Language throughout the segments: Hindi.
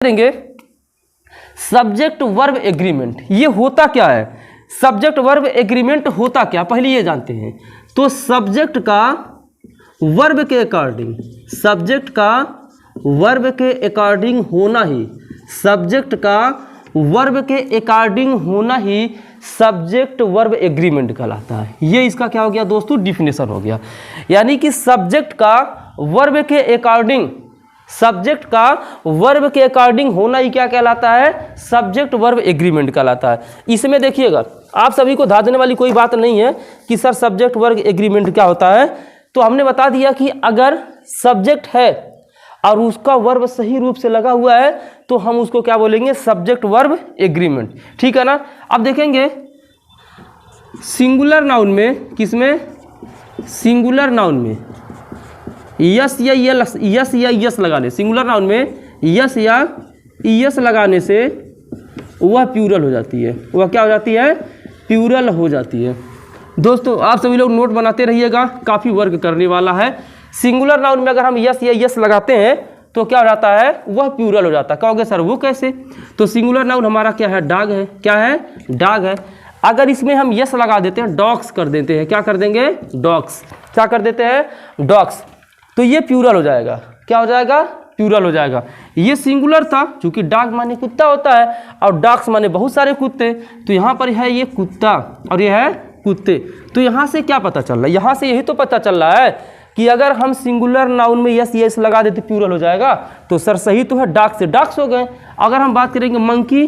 करेंगे सब्जेक्ट वर्ब एग्रीमेंट। ये होता क्या है? सब्जेक्ट वर्ब एग्रीमेंट होता क्या, पहले ये जानते हैं। तो सब्जेक्ट का वर्ब के अकॉर्डिंग, सब्जेक्ट का वर्ब के अकॉर्डिंग होना ही, सब्जेक्ट का वर्ब के अकॉर्डिंग होना ही सब्जेक्ट वर्ब एग्रीमेंट कहलाता है। ये इसका क्या हो गया दोस्तों, डिफिनेशन हो गया। यानी कि सब्जेक्ट का वर्ब के अकॉर्डिंग, सब्जेक्ट का वर्ब के अकॉर्डिंग होना ही क्या कहलाता है, सब्जेक्ट वर्ब एग्रीमेंट कहलाता है। इसमें देखिएगा, आप सभी को धा देने वाली कोई बात नहीं है कि सर सब्जेक्ट वर्ब एग्रीमेंट क्या होता है। तो हमने बता दिया कि अगर सब्जेक्ट है और उसका वर्ब सही रूप से लगा हुआ है तो हम उसको क्या बोलेंगे, सब्जेक्ट वर्ब एग्रीमेंट। ठीक है ना। अब देखेंगे सिंगुलर नाउन में, किसमें, सिंगुलर नाउन में यस या यस लगाने, सिंगुलर नाउन में यस या यस लगाने से वह प्लूरल हो जाती है। वह क्या हो जाती है, प्लूरल हो जाती है। दोस्तों आप सभी लोग नोट बनाते रहिएगा, काफ़ी वर्क करने वाला है। सिंगुलर नाउन में अगर हम यस या यस लगाते हैं तो क्या हो जाता है, वह प्लूरल हो जाता है। कहोगे सर वो कैसे? तो सिंगुलर नाउन हमारा क्या है, डॉग है। क्या है, डॉग है। अगर इसमें हम यस लगा देते हैं, डॉग्स कर देते हैं, क्या कर देंगे, डॉग्स। क्या कर देते हैं, डॉग्स, तो ये प्लूरल हो जाएगा। क्या हो जाएगा, प्लूरल हो जाएगा। ये सिंगुलर था, क्योंकि डॉग माने कुत्ता होता है और डॉग्स माने बहुत सारे कुत्ते, तो यहाँ पर है ये कुत्ता और ये है कुत्ते। तो यहाँ से क्या पता चल रहा है, यहाँ से यही तो पता चल रहा है कि अगर हम सिंगुलर नाउन में यस यस लगा देते प्लूरल हो जाएगा। तो सर सही तो है, डॉग से डॉग्स हो गए। अगर हम बात करेंगे मंकी,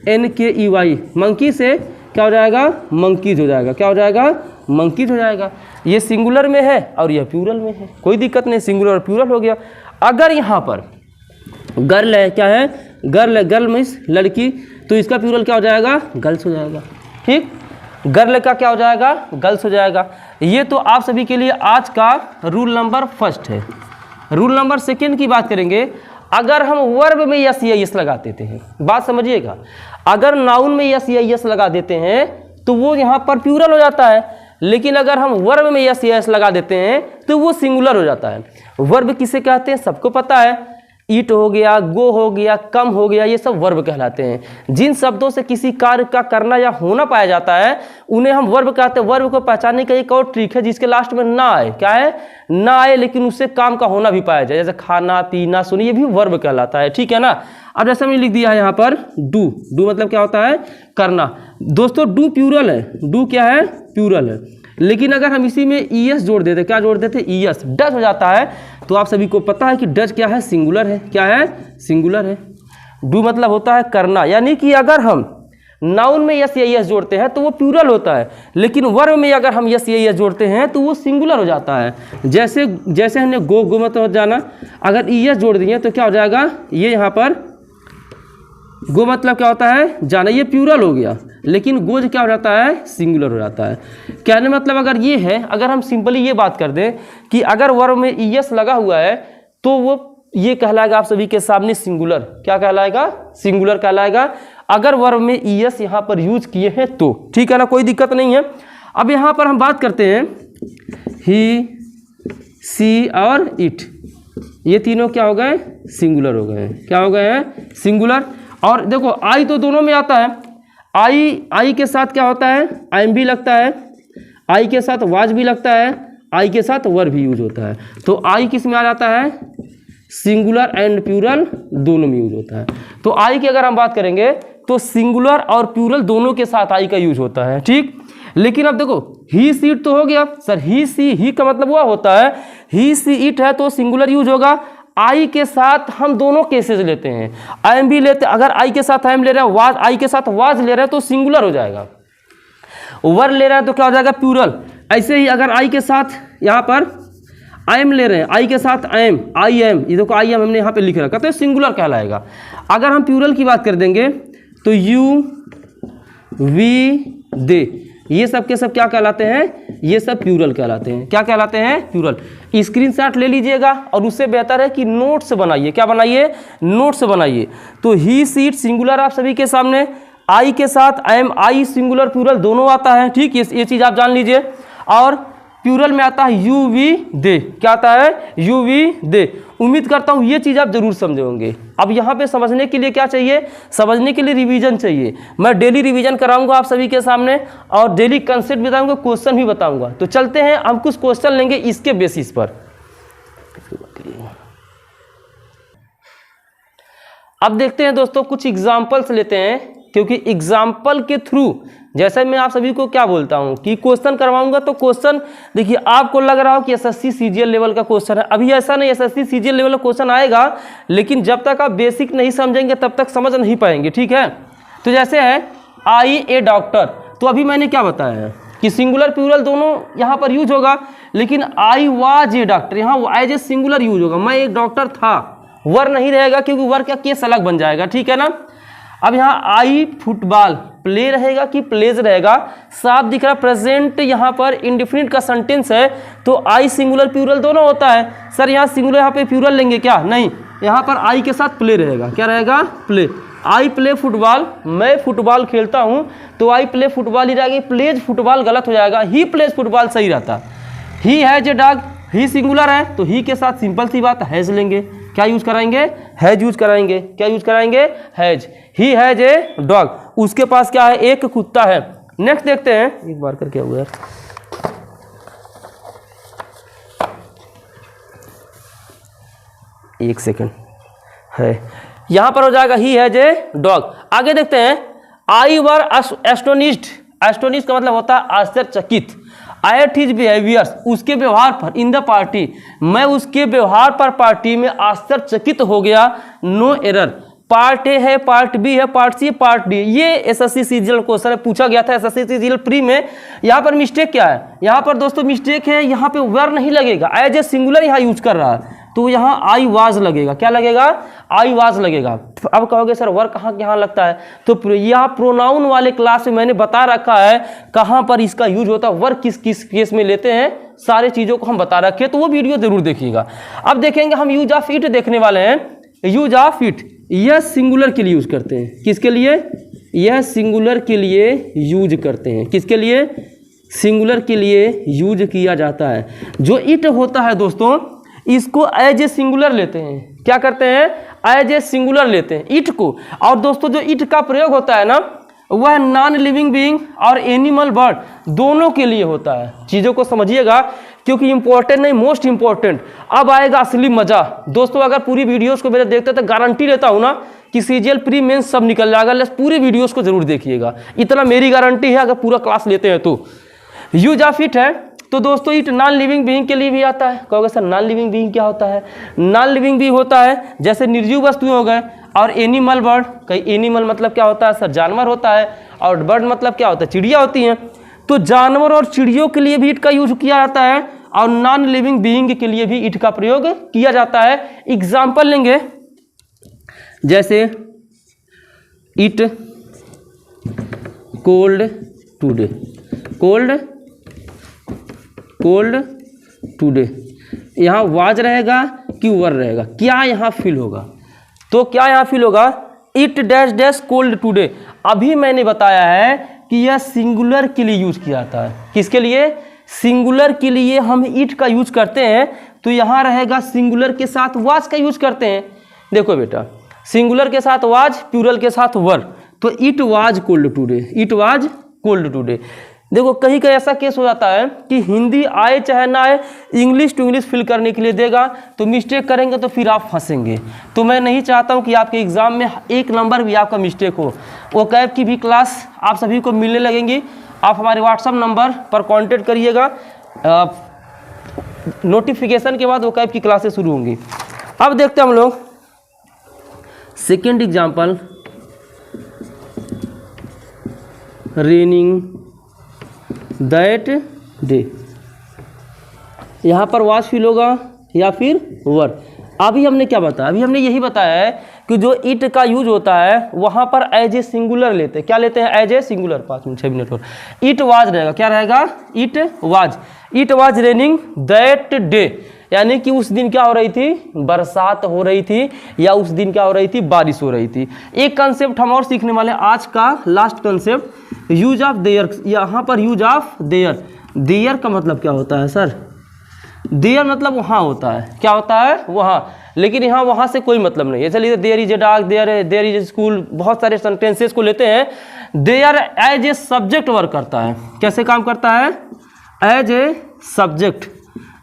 MONKEY, मंकी से क्या हो जाएगा, मंकीज हो जाएगा। क्या हो जाएगा, मंकीज हो जाएगा। ये सिंगुलर में है और यह प्लूरल में है, कोई दिक्कत नहीं, सिंगुलर और प्लूरल हो गया। अगर यहाँ पर गर्ल है, क्या है, गर्ल है, गर्ल मीन्स लड़की, तो इसका प्लूरल क्या हो जाएगा, गर्ल्स हो जाएगा। ठीक, गर्ल का क्या हो जाएगा, गर्ल्स हो जाएगा। ये तो आप सभी के लिए आज का रूल नंबर फर्स्ट है। रूल नंबर सेकेंड की बात करेंगे। अगर हम वर्ब में यस या यस लगा देते हैं, बात समझिएगा, अगर नाउन में यस या यस लगा देते हैं तो वो यहाँ पर प्लूरल हो जाता है, लेकिन अगर हम वर्ब में यस या यस लगा देते हैं तो वो सिंगुलर हो जाता है। वर्ब किसे कहते हैं, सबको पता है। ईट हो गया, गो हो गया, कम हो गया, ये सब वर्ब कहलाते हैं। जिन शब्दों से किसी कार्य का करना या होना पाया जाता है उन्हें हम वर्ब कहते हैं। वर्ब को पहचानने का एक और ट्रिक है, जिसके लास्ट में ना आए, क्या है, ना आए, लेकिन उससे काम का होना भी पाया जाए, जैसे खाना, पीना, सोना, ये भी वर्ब कहलाता है। ठीक है ना। अब जैसे मैंने लिख दिया है यहाँ पर डू, डू मतलब क्या होता है, करना। दोस्तों डू प्लूरल है, डू क्या है, प्लूरल है। लेकिन अगर हम इसी में ईएस जोड़ देते, क्या जोड़ देते, ईएस, डज हो जाता है। तो आप सभी को पता है कि डज क्या है, सिंगुलर है। क्या है, सिंगुलर है। डू मतलब होता है करना, यानी कि अगर हम नाउन में यस या यस जोड़ते हैं तो वो प्लूरल होता है, लेकिन वर्ब में अगर हम यस या यस जोड़ते हैं तो वो सिंगुलर हो जाता है। जैसे जैसे हमने गो, गो मतलब जाना, अगर ईएस जोड़ दिए तो क्या हो जाएगा, ये यहाँ पर गो मतलब क्या होता है, जाना, ये प्लूरल हो गया, लेकिन गोज क्या हो जाता है, सिंगुलर हो जाता है। कहने मतलब अगर ये है, अगर हम सिंपली ये बात कर दें कि अगर वर्ब में ईएस लगा हुआ है तो वो ये कहलाएगा आप सभी के सामने सिंगुलर। क्या कहलाएगा, सिंगुलर कहलाएगा, अगर वर्ब में ईएस यहाँ पर यूज किए हैं तो। ठीक है ना, कोई दिक्कत नहीं है। अब यहाँ पर हम बात करते हैं ही, सी और इट, ये तीनों क्या हो गए, सिंगुलर हो गए। क्या हो गए हैं, सिंगुलर। और देखो आई तो दोनों में आता है। आई के साथ क्या होता है, एम भी लगता है, आई के साथ वाज भी लगता है, आई के साथ वर भी यूज होता है। तो आई किस में आ जाता है, सिंगुलर एंड प्लूरल दोनों में यूज होता है। तो आई की अगर हम बात करेंगे तो सिंगुलर और प्लूरल दोनों के साथ आई का यूज होता है। ठीक, लेकिन अब देखो ही सी इट तो हो गया सर, ही सी, ही का मतलब वह होता है, ही सी इट है तो सिंगुलर यूज होगा। आई के साथ हम दोनों केसेस लेते हैं, आई एम भी लेते हैं। अगर आई के साथ आई एम ले रहे हैं, वाज, आई के साथ वाज ले रहे हैं तो सिंगुलर हो जाएगा। वर ले रहे हैं तो क्या हो जाएगा, प्लूरल। ऐसे ही अगर आई के साथ यहाँ पर आई एम ले रहे हैं, आई के साथ आई एम, आई एम, ये देखो आई एम हमने यहाँ पे लिख रखा तो सिंगुलर कहलाएगा। अगर हम प्लूरल की बात कर देंगे तो यू, वी, दे, ये सब के सब क्या कहलाते हैं, ये सब प्लूरल कहलाते हैं। क्या कहलाते हैं, प्लूरल। स्क्रीनशॉट ले लीजिएगा और उससे बेहतर है कि नोट्स बनाइए। क्या बनाइए, नोट्स बनाइए। तो ही सी इट सिंगुलर आप सभी के सामने, आई के साथ I am, I singular plural दोनों आता है। ठीक, ये चीज़ आप जान लीजिए। और प्लूरल में आता है यू वी दे। क्या आता है? यू वी दे। उम्मीद करता हूँ ये चीज़ आप जरूर समझे होंगे। अब यहाँ पे समझने के लिए क्या चाहिए? समझने के लिए रिवीजन चाहिए। मैं डेली रिवीजन कराऊंगा आप सभी के सामने और डेली कंसेप्ट बताऊंगा, क्वेश्चन भी बताऊंगा। तो चलते हैं, हम कुछ क्वेश्चन लेंगे इसके बेसिस पर। अब देखते हैं दोस्तों, कुछ एग्जाम्पल्स लेते हैं, क्योंकि एग्जाम्पल के थ्रू जैसे मैं आप सभी को क्या बोलता हूं कि क्वेश्चन करवाऊंगा, तो क्वेश्चन देखिए आपको लग रहा हो कि एसएससी सीजीएल लेवल का क्वेश्चन है। अभी ऐसा नहीं, एसएससी सीजीएल लेवल का क्वेश्चन आएगा, लेकिन जब तक आप बेसिक नहीं समझेंगे तब तक समझ नहीं पाएंगे, ठीक है। तो जैसे है आई ए डॉक्टर, तो अभी मैंने क्या बताया है कि सिंगुलर प्लूरल दोनों यहाँ पर यूज होगा, लेकिन आई वाज ए डॉक्टर, यहाँ एज ए सिंगुलर यूज होगा। मैं एक डॉक्टर था, वर नहीं रहेगा, क्योंकि वर का केस अलग बन जाएगा, ठीक है ना। अब यहाँ आई फुटबॉल प्ले रहेगा कि प्लेज रहेगा? साफ दिख रहा, प्रेजेंट यहाँ पर इंडिफिनिट का सेंटेंस है, तो आई सिंगुलर प्लूरल दोनों होता है। सर यहाँ सिंगुलर, यहाँ पे प्लूरल लेंगे क्या? नहीं, यहाँ पर आई के साथ प्ले रहेगा। क्या रहेगा? प्ले। आई प्ले फुटबॉल, मैं फुटबॉल खेलता हूँ, तो आई प्ले फुटबॉल ही रहेगी। प्लेज फुटबॉल गलत हो जाएगा, ही प्लेज फुटबॉल सही रहता। He has a dog, he singular है, तो ही के साथ सिंपल सी बात हैज लेंगे। क्या यूज कराएंगे? हैज यूज कराएंगे। क्या यूज कराएंगे? Has. He has a dog, उसके पास क्या है? एक कुत्ता है। नेक्स्ट देखते हैं, एक बार करके हुआ यार, एक सेकंड है, यहां पर हो जाएगा ही हैज ए डॉग। आगे देखते हैं, आई वर एस्टोनिश्ड, एस्टोनिश्ड का मतलब होता है आश्चर्यचकित। एट हिज बिहेवियर्स, उसके व्यवहार पर, इन द पार्टी, मैं उसके व्यवहार पर पार्टी में आश्चर्यचकित हो गया। नो एरर, पार्ट ए है, पार्ट बी है, पार्ट सी, पार्ट डी। ये एसएससी सीजीएल क्वेश्चन पूछा गया था एसएससी सीजीएल प्री में। यहाँ पर मिस्टेक क्या है? यहाँ पर दोस्तों मिस्टेक है, यहाँ पे वर नहीं लगेगा, एज ए सिंगुलर यहाँ यूज कर रहा है, तो यहाँ आई वाज लगेगा। क्या लगेगा? आई वाज लगेगा। अब कहोगे सर वर कहाँ लगता है? तो यहाँ प्रोनाउन वाले क्लास में मैंने बता रखा है कहाँ पर इसका यूज होता है, वर किस किस केस में लेते हैं, सारे चीज़ों को हम बता रखे, तो वो वीडियो जरूर देखिएगा। अब देखेंगे हम यूज ऑफ इट देखने वाले हैं। यूज ऑफ इट, यह सिंगुलर के लिए यूज करते हैं। किसके लिए? यह सिंगुलर के लिए यूज करते हैं। किसके लिए? सिंगुलर के लिए यूज किया जाता है। जो इट होता है दोस्तों, इसको एज ए सिंगुलर लेते हैं। क्या करते हैं? एज ए सिंगुलर लेते हैं इट को। और दोस्तों जो इट का प्रयोग होता है ना, वह नॉन लिविंग बीइंग और एनिमल बर्ड दोनों के लिए होता है। चीज़ों को समझिएगा, क्योंकि इंपॉर्टेंट नहीं, मोस्ट इंपॉर्टेंट। अब आएगा असली मजा दोस्तों। अगर पूरी वीडियोस को मेरे देखते तो गारंटी लेता हूँ ना कि सीजीएल प्री मेंस सब निकल जाएगा। लेकिन पूरी वीडियोस को जरूर देखिएगा, इतना मेरी गारंटी है अगर पूरा क्लास लेते हैं तो। यूज ऑफ इट है, तो दोस्तों इट नॉन लिविंग बीइंग के लिए भी आता है। कहोगे सर नॉन लिविंग बीइंग क्या होता है? नॉन लिविंग भी होता है, जैसे निर्जीव वस्तुएं हो गए, और एनिमल बर्ड। कई एनिमल मतलब क्या होता है सर? जानवर होता है, और बर्ड मतलब क्या होता है? चिड़िया होती हैं। तो जानवर और चिड़ियों के लिए भी इट का यूज किया जाता है, और नॉन लिविंग बीइंग के लिए भी इट का प्रयोग किया जाता है। एग्जाम्पल लेंगे, जैसे it cold today, cold today, यहाँ वाज रहेगा कि वर रहेगा? क्या यहाँ फील होगा? तो क्या यहाँ फील होगा? It dash dash cold today. अभी मैंने बताया है कि यह सिंगुलर के लिए यूज किया जाता है। किसके लिए? सिंगुलर के लिए हम इट का यूज करते हैं, तो यहाँ रहेगा सिंगुलर के साथ वाज का यूज करते हैं। देखो बेटा, सिंगुलर के साथ वाज, प्लूरल के साथ वर, तो it was cold today, it was cold today. देखो कहीं कहीं ऐसा केस हो जाता है कि हिंदी आए चाहे ना आए, इंग्लिश टू इंग्लिश फिल करने के लिए देगा, तो मिस्टेक करेंगे तो फिर आप फंसेंगे। तो मैं नहीं चाहता हूं कि आपके एग्जाम में एक नंबर भी आपका मिस्टेक हो। वो कैब की भी क्लास आप सभी को मिलने लगेंगी। आप हमारे व्हाट्सअप नंबर पर कांटेक्ट करिएगा, नोटिफिकेशन के बाद वो कैब की क्लासेस शुरू होंगी। अब देखते हैं हम लोग second example, raining that day. यहाँ पर वाज फील होगा या फिर वर। अभी हमने क्या बताया? अभी हमने यही बताया है कि जो इट का यूज होता है वहाँ पर एज ए सिंगुलर लेते हैं। क्या लेते हैं? As a singular. 5 मिनट 6 मिनट और इट वाज रहेगा। क्या रहेगा? It was. It was raining that day, यानी कि उस दिन क्या हो रही थी? बरसात हो रही थी, या उस दिन क्या हो रही थी? बारिश हो रही थी। एक कंसेप्ट हम और सीखने वाले आज का last concept, use of their. यहाँ पर यूज ऑफ देयर, देयर का मतलब क्या होता है सर? देयर मतलब वहाँ होता है, क्या होता है? वहाँ। लेकिन यहाँ वहाँ से कोई मतलब नहीं है। चलिए there is a dog, there is a school, बहुत सारे सेंटेंसेस को लेते हैं। There as a subject work करता है। कैसे काम करता है? As a subject.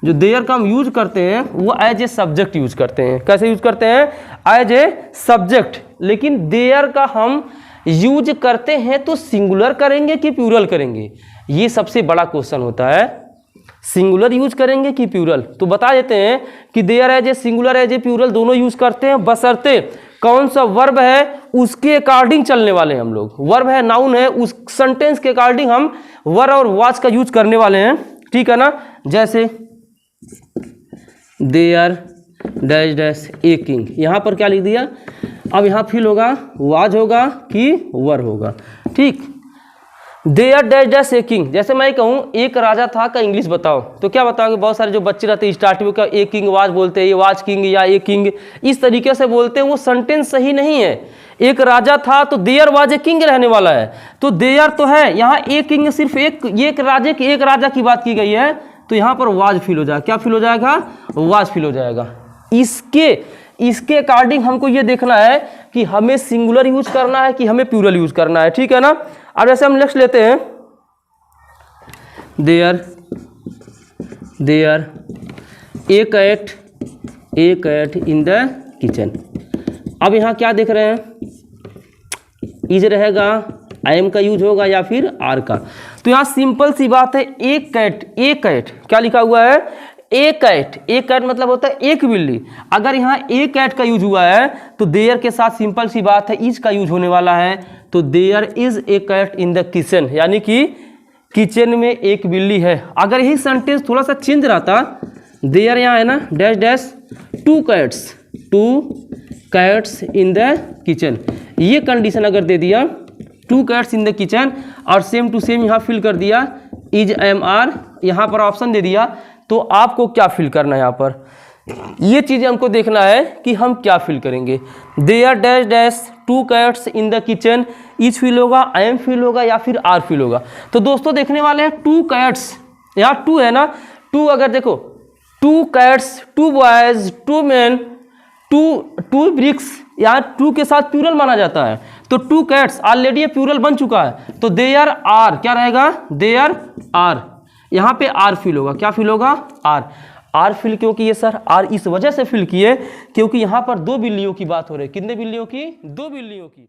जो देयर का हम यूज करते हैं वो एज ए सब्जेक्ट यूज करते हैं। कैसे यूज करते हैं? As a subject. लेकिन देयर का हम यूज करते हैं तो सिंगुलर करेंगे कि प्लूरल करेंगे, ये सबसे बड़ा क्वेश्चन होता है। सिंगुलर यूज करेंगे कि प्लूरल? तो बता देते हैं कि there as a singular as a plural दोनों यूज करते हैं, बशर्ते कौन सा वर्ब है उसके अकॉर्डिंग चलने वाले हैं हम लोग। वर्ब है, नाउन है, उस सेंटेंस के अकॉर्डिंग हम वर और वाज का यूज करने वाले हैं, ठीक है ना। जैसे there dash dash a king, यहाँ पर क्या लिख दिया? अब यहाँ फिल होगा, वाज होगा कि वर होगा, ठीक। There dash dash a king, जैसे मैं कहूँ एक राजा था का इंग्लिश बताओ, तो क्या बताओगे? बहुत सारे जो बच्चे रहते हैं स्टार्टिंग में ए किंग वाज बोलते हैं, ये वाज किंग या ए किंग, इस तरीके से बोलते हैं, वो सेंटेंस सही नहीं है। एक राजा था तो देयर वाज ए किंग रहने वाला है, तो देयर तो है, यहाँ ए किंग सिर्फ एक राजा की बात की गई है, तो यहाँ पर वाज फिल हो जाएगा। क्या फिल हो जाएगा? वाज फिल हो जाएगा। इसके अकॉर्डिंग हमको ये देखना है कि हमें सिंगुलर यूज करना है कि हमें प्लूरल यूज करना है, ठीक है ना। अब जैसे हम नेक्स्ट लेते हैं, there a cat in the kitchen. अब यहाँ क्या देख रहे हैं? इज रहेगा, आई एम का यूज होगा या फिर आर का। तो यहाँ सिंपल सी बात है, ए कैट क्या लिखा हुआ है? ए कैट मतलब होता है एक बिल्ली। अगर यहाँ ए कैट का यूज हुआ है तो देयर के साथ सिंपल सी बात है इज का यूज होने वाला है, तो there is a cat in the kitchen, यानी कि किचन में एक बिल्ली है। अगर यही सेंटेंस थोड़ा सा चेंज रहता, देयर यहाँ है ना dash dash two cats in the kitchen, ये कंडीशन अगर दे दिया to cats in the kitchen और सेम टू सेम यहाँ फिल कर दिया इज एम आर, यहाँ पर ऑप्शन दे दिया, तो आपको क्या फिल करना है? यहाँ पर ये चीज़ें हमको देखना है कि हम क्या फिल करेंगे। There dash dash two cats in the kitchen, is fill होगा, आई एम फिल होगा या फिर आर फिल होगा। तो दोस्तों देखने वाले हैं टू कैट्स, यहाँ टू है ना, टू अगर देखो two cats, two boys, two man, two bricks, यहाँ टू के साथ प्लूरल माना जाता है, तो टू कैट्स ऑलरेडी प्लूरल बन चुका है, तो देयर आर क्या रहेगा? देयर आर, यहाँ पे आर फिल होगा। क्या फिल होगा? आर फिल क्यों किए सर? आर इस वजह से फिल किए क्योंकि यहाँ पर दो बिल्लियों की बात हो रही है। कितने बिल्लियों की? दो बिल्लियों की।